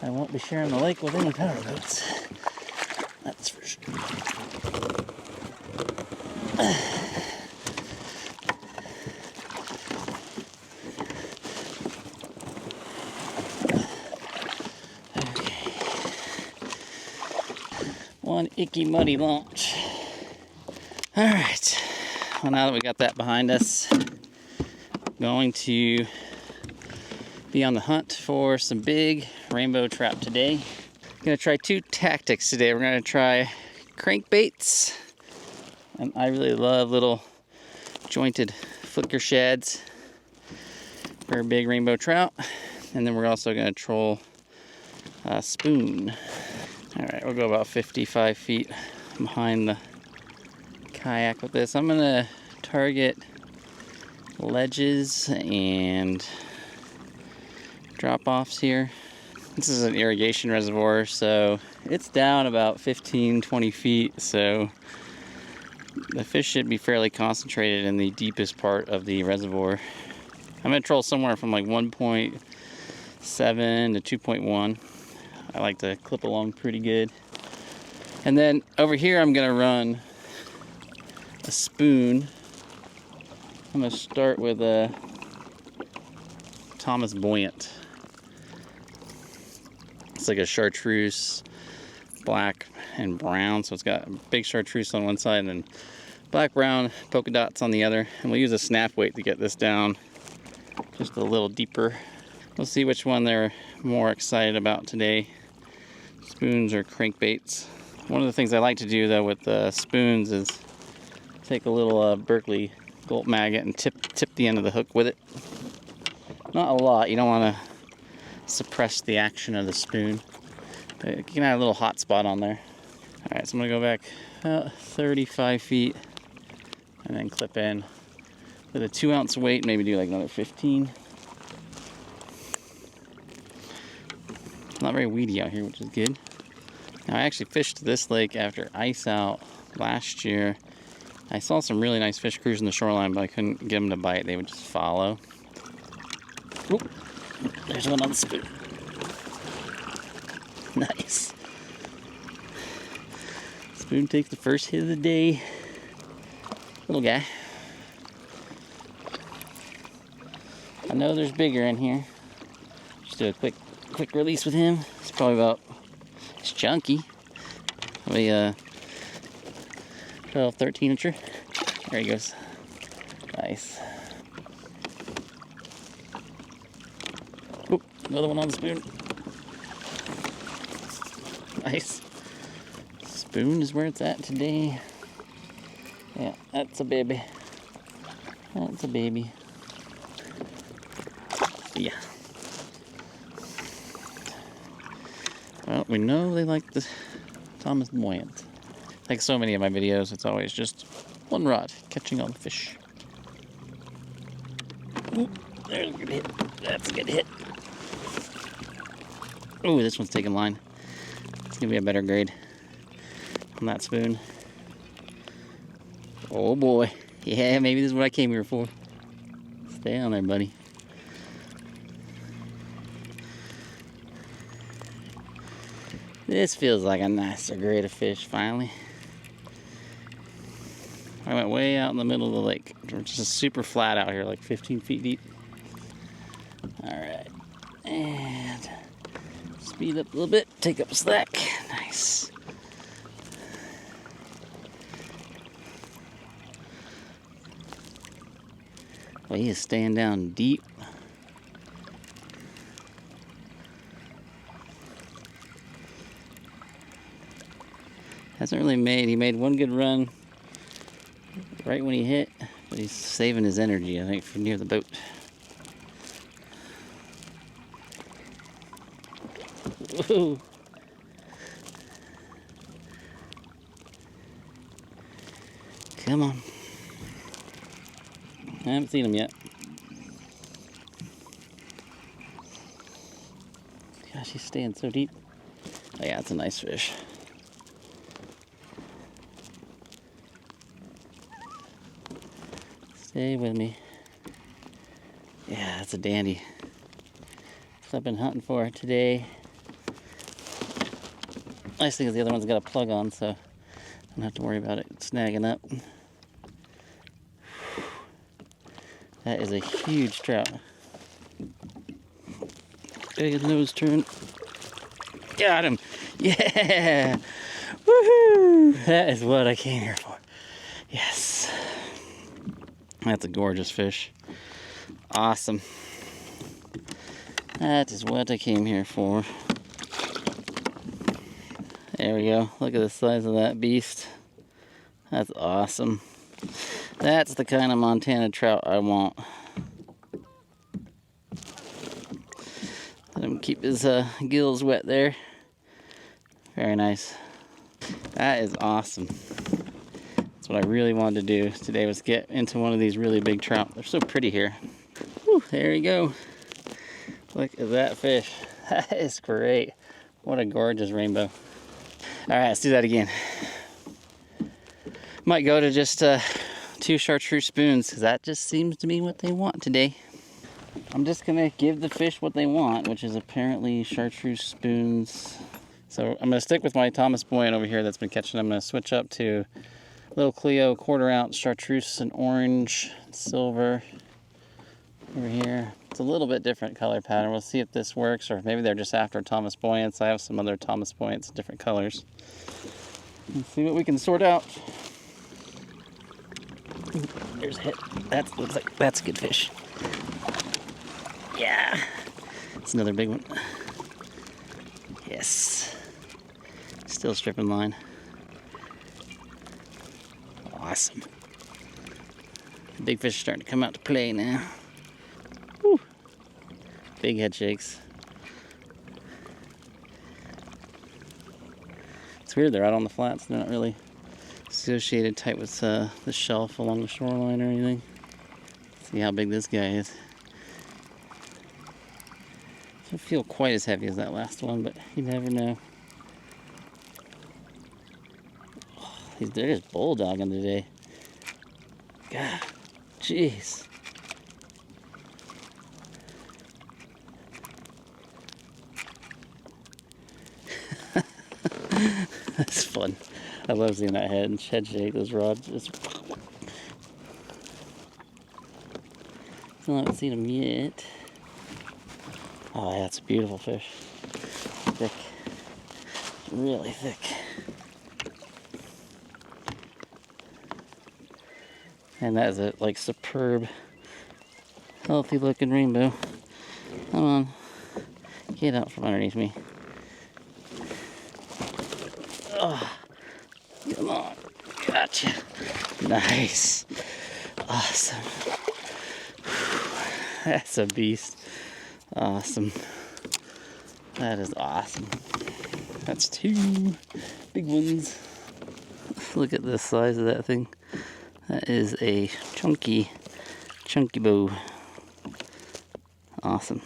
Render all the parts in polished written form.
I won't be sharing the lake with any powerboats. That's for sure. Okay. One icky muddy launch. All right. Well, now that we got that behind us, going to be on the hunt for some big rainbow trout today. I'm gonna try two tactics today. We're gonna try crankbaits, and I really love little jointed flicker shads for a big rainbow trout. And then we're also gonna troll a spoon. All right, we'll go about 55 feet behind the kayak with this. I'm gonna target ledges and drop-offs here. This is an irrigation reservoir, so it's down about 15-20 feet, so the fish should be fairly concentrated in the deepest part of the reservoir. I'm gonna troll somewhere from like 1.7 to 2.1. I like to clip along pretty good. And then over here I'm gonna run a spoon. I'm gonna start with a Thomas Buoyant. It's like a chartreuse, black and brown. So it's got a big chartreuse on one side and then black, brown polka dots on the other. And we'll use a snap weight to get this down just a little deeper. We'll see which one they're more excited about today, spoons or crankbaits. One of the things I like to do though with the spoons is take a little Berkeley gulp maggot and tip the end of the hook with it. Not a lot, you don't want to suppress the action of the spoon, but you can add a little hot spot on there. All right, so I'm gonna go back about 35 feet and then clip in with a 2-ounce weight, maybe do like another 15. It's not very weedy out here, which is good. Now I actually fished this lake after ice out last year. I saw some really nice fish cruising the shoreline, but I couldn't get them to bite. They would just follow. Oop, there's one on the spoon. Nice. Spoon takes the first hit of the day. Little guy. I know there's bigger in here. Just do a quick release with him. It's probably about, it's chunky. Probably 12, 13 incher. There he goes. Nice. Oop, another one on the spoon. Nice. Spoon is where it's at today. Yeah, that's a baby. That's a baby. Yeah. Well, we know they like the Thomas Buoyant. Like so many of my videos, it's always just one rod catching all the fish. Ooh, there's a good hit. That's a good hit. Ooh, this one's taking line. It's gonna be a better grade on that spoon. Oh boy. Yeah, maybe this is what I came here for. Stay on there, buddy. This feels like a nicer grade of fish, finally. I went way out in the middle of the lake. We're just super flat out here, like 15 feet deep. Alright. And speed up a little bit, take up a slack. Nice. Well, he is staying down deep. Hasn't really made, he made one good run right when he hit, but he's saving his energy, I think, for near the boat. Whoa. Come on. I haven't seen him yet. Gosh, he's staying so deep. Oh yeah, it's a nice fish. Stay with me. Yeah, that's a dandy. That's what I've been hunting for today. Nice thing is the other one's got a plug on, so I don't have to worry about it snagging up. That is a huge trout. Big nose turn. Got him. Yeah. Woohoo. That is what I came here for. Yes. That's a gorgeous fish. Awesome. That is what I came here for. There we go. Look at the size of that beast. That's awesome. That's the kind of Montana trout I want. Let him keep his gills wet there. Very nice. That is awesome. That's what I really wanted to do today, was get into one of these really big trout. They're so pretty here. Whew, there you go. Look at that fish. That is great. What a gorgeous rainbow. All right, let's do that again. Might go to just 2 chartreuse spoons, because that just seems to be what they want today. I'm just gonna give the fish what they want, which is apparently chartreuse spoons. So I'm gonna stick with my Thomas Boyan over here that's been catching. I'm gonna switch up to little Cleo 1/4 ounce chartreuse and orange, silver over here. It's a little bit different color pattern. We'll see if this works, or maybe they're just after Thomas Boyants. I have some other Thomas Boyants, different colors. Let's see what we can sort out. Ooh, there's a hit. That looks like that's a good fish. Yeah, it's another big one. Yes, still stripping line. Awesome. The big fish are starting to come out to play now. Woo. Big head shakes. It's weird, they're out on the flats. They're not really associated tight with the shelf along the shoreline or anything. See how big this guy is. Doesn't feel quite as heavy as that last one, but you never know. Oh, they're just bulldogging today. God, jeez. That's fun. I love seeing that head shake, those rods. Just... I haven't seen them yet. Oh, yeah, that's a beautiful fish. Thick. Really thick. And that is a superb, healthy looking rainbow. Come on. Get out from underneath me. Oh, come on. Gotcha. Nice. Awesome. That's a beast. Awesome. That is awesome. That's 2 big ones. Look at the size of that thing. That is a chunky bow. Awesome.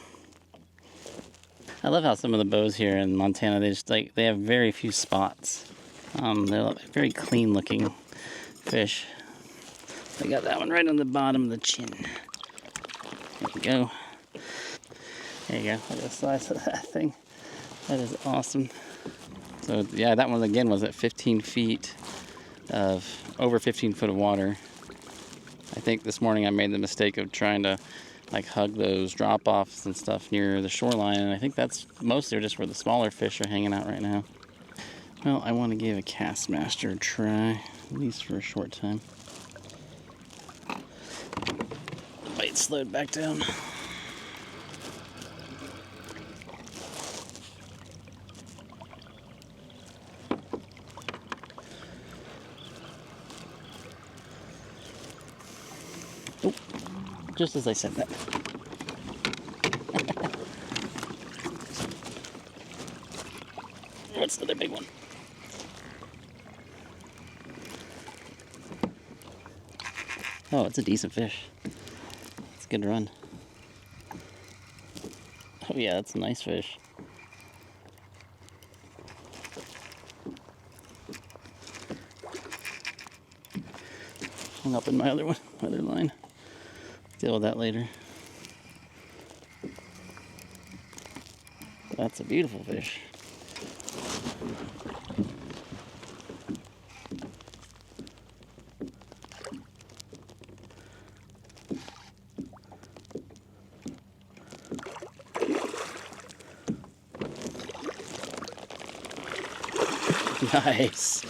I love how some of the bows here in Montana, they have very few spots. They're very clean looking fish. I got that one right on the bottom of the chin. There we go. There you go. Look at the size of that thing. That is awesome. So yeah, that one again was at 15 feet of, over 15 foot of water. I think this morning I made the mistake of trying to hug those drop-offs and stuff near the shoreline, and I think that's mostly just where the smaller fish are hanging out right now. Well, I want to give a Castmaster a try, at least for a short time. Bite slowed back down. Oh, just as I said that. What's the other big one? Oh, it's a decent fish. It's a good run. Oh yeah, that's a nice fish. Hung up in my other line. Deal with that later. That's a beautiful fish. Nice.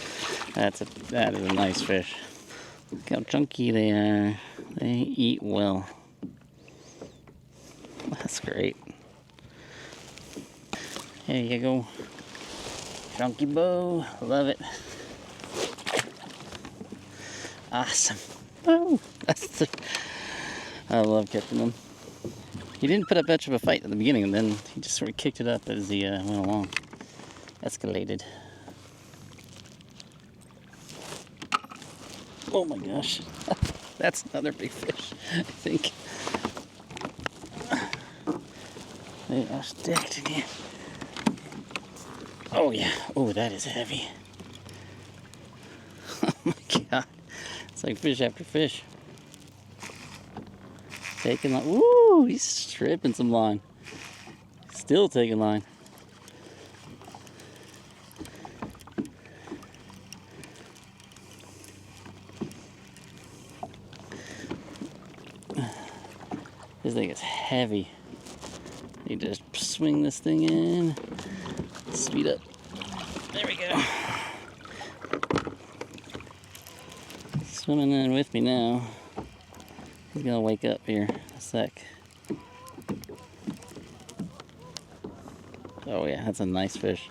That is a nice fish. Look how chunky they are. They eat well. That's great. There you go. Chunky bow. Love it. Awesome. Oh, I love catching them. He didn't put up much of a fight at the beginning, and then he just sort of kicked it up as he went along. Escalated. Oh my gosh. That's another big fish, I think. They are stacked again. Oh yeah. Oh, that is heavy. Oh my god. It's like fish after fish. Taking line. Woo! He's stripping some line. Still taking line. This thing is heavy. You just swing this thing in. Speed up. There we go. Swimming in with me now. He's gonna wake up here in a sec. Oh yeah, that's a nice fish.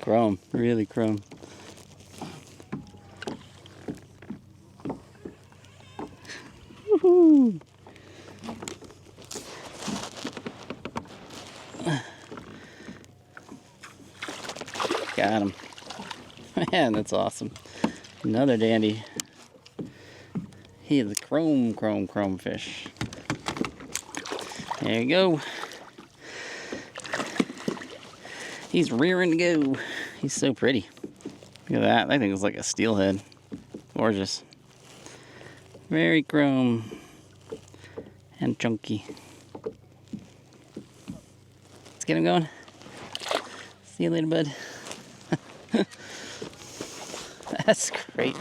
Chrome, really chrome. Woohoo! Got him. Man, that's awesome. Another dandy. He is a chrome fish. There you go. He's rearing to go. He's so pretty. Look at that. I think it's like a steelhead. Gorgeous. Very chrome and chunky. Let's get him going. See you later, bud. That's great.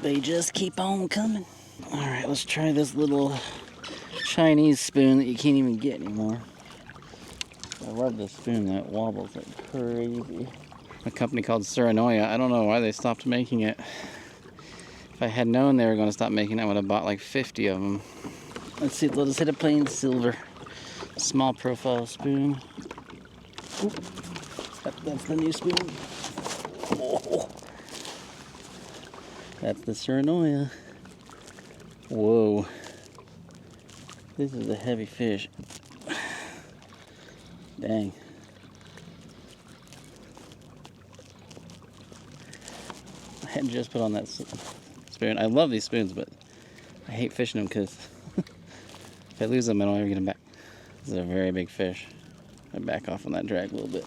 They just keep on coming. All right, let's try this little Chinese spoon that you can't even get anymore. I love this spoon that wobbles like crazy. A company called Suranoia. I don't know why they stopped making it. If I had known they were going to stop making it, I would have bought like 50 of them. Let's see, let us hit a plain silver. Small profile spoon. Oop. That's the new spoon. Oh. That's the Suranoia. Whoa. This is a heavy fish. Dang. I had just put on that spoon. I love these spoons, but I hate fishing them because if I lose them, I don't ever get them back. This is a very big fish. I back off on that drag a little bit.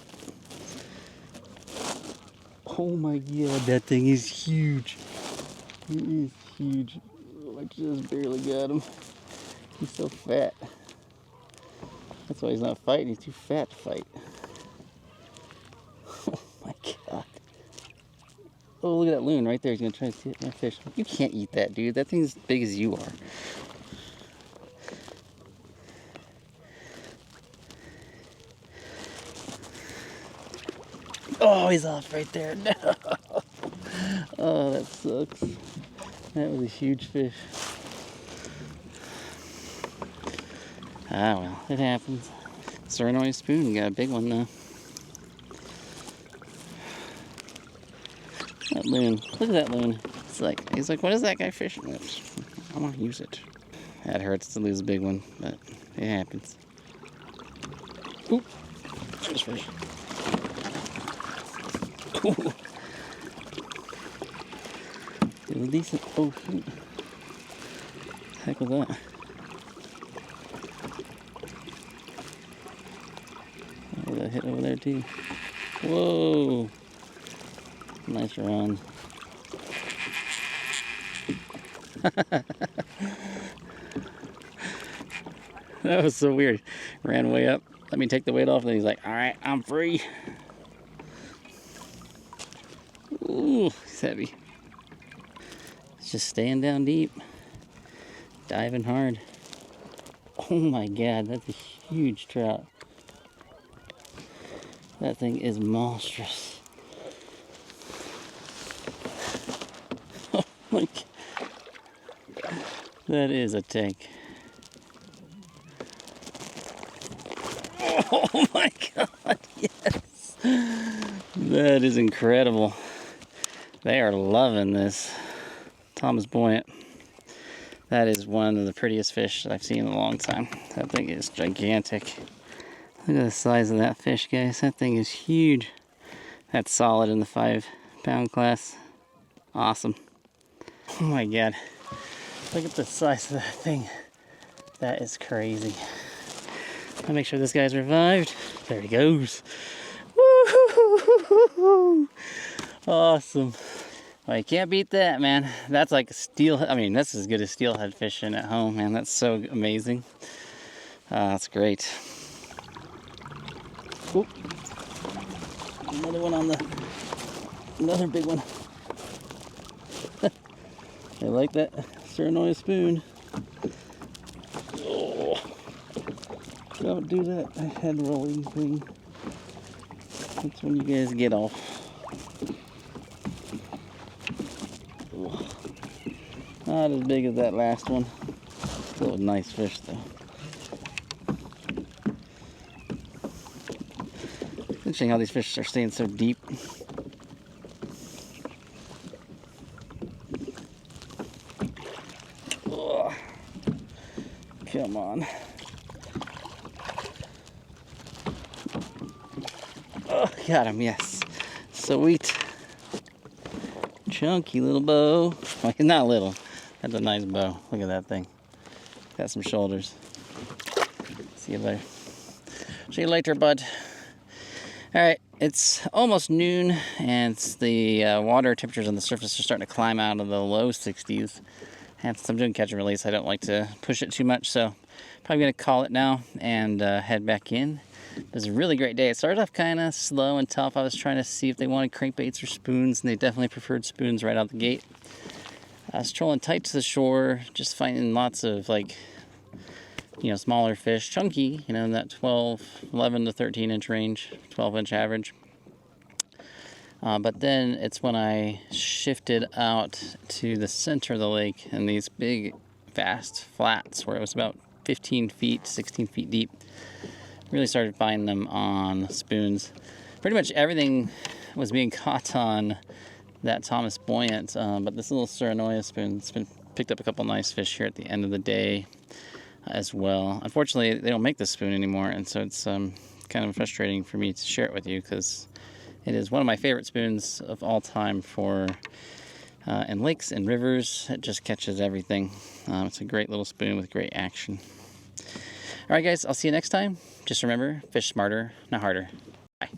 Oh my god, that thing is huge. He is huge. Oh, I just barely got him. He's so fat. That's why he's not fighting. He's too fat to fight. Oh my god. Oh, look at that loon right there. He's gonna try to hit my fish. You can't eat that, dude. That thing's as big as you are. Oh, he's off right there. No. Oh, that sucks. That was a huge fish. Ah, well, it happens. Suranoia spoon, got a big one though. That loon, look at that loon. He's like, what is that guy fishing with? I want to use it. That hurts to lose a big one, but it happens. Oop, there's fish. Ooh. It was decent. Oh shoot. Heck was that? Oh, that hit over there too. Whoa! Nice run. That was so weird. Ran way up. Let me take the weight off, and then he's like, "All right, I'm free." Ooh, he's heavy. It's just staying down deep, diving hard. Oh my God, that's a huge trout. That thing is monstrous. Oh my God. That is a tank. Oh my God, yes. That is incredible. They are loving this Thomas Buoyant. That is one of the prettiest fish that I've seen in a long time. That thing is gigantic. Look at the size of that fish, guys. That thing is huge. That's solid in the 5-pound class. Awesome. Oh my God. Look at the size of that thing. That is crazy. I'll make sure this guy's revived. There he goes. Woo-hoo-hoo-hoo-hoo. Awesome. Well, you can't beat that, man. That's like a steel. I mean, that's as good as steelhead fishing at home, man. That's so amazing. That's great. Oop. Another one on another big one. I like that Surinoya spoon. Oh, don't do that head rolling thing. That's when you guys get off. Oh, not as big as that last one. Still a nice fish though. Interesting how these fish are staying so deep. Oh, come on. Oh, got him, yes. Sweet. Chunky little bow. Well, he's not little. That's a nice bow. Look at that thing. Got some shoulders. See you later. See you later, bud. Alright, it's almost noon, and the water temperatures on the surface are starting to climb out of the low 60s. And since I'm doing catch and release, I don't like to push it too much, so probably going to call it now and head back in. It was a really great day. It started off kind of slow and tough. I was trying to see if they wanted crankbaits or spoons, and they definitely preferred spoons right out the gate. I was trolling tight to the shore, just finding lots of, like, you know, smaller fish, chunky, you know, in that 11 to 13 inch range, 12-inch average. But then it's when I shifted out to the center of the lake and these big, vast flats where it was about 15 feet, 16 feet deep. Really started finding them on spoons. Pretty much everything was being caught on that Thomas Buoyant, but this little Surinoya spoon's been picked up a couple nice fish here at the end of the day as well. Unfortunately, they don't make this spoon anymore, and so it's kind of frustrating for me to share it with you because it is one of my favorite spoons of all time for in lakes and rivers. It just catches everything. It's a great little spoon with great action. All right, guys, I'll see you next time. Just remember, fish smarter, not harder. Bye.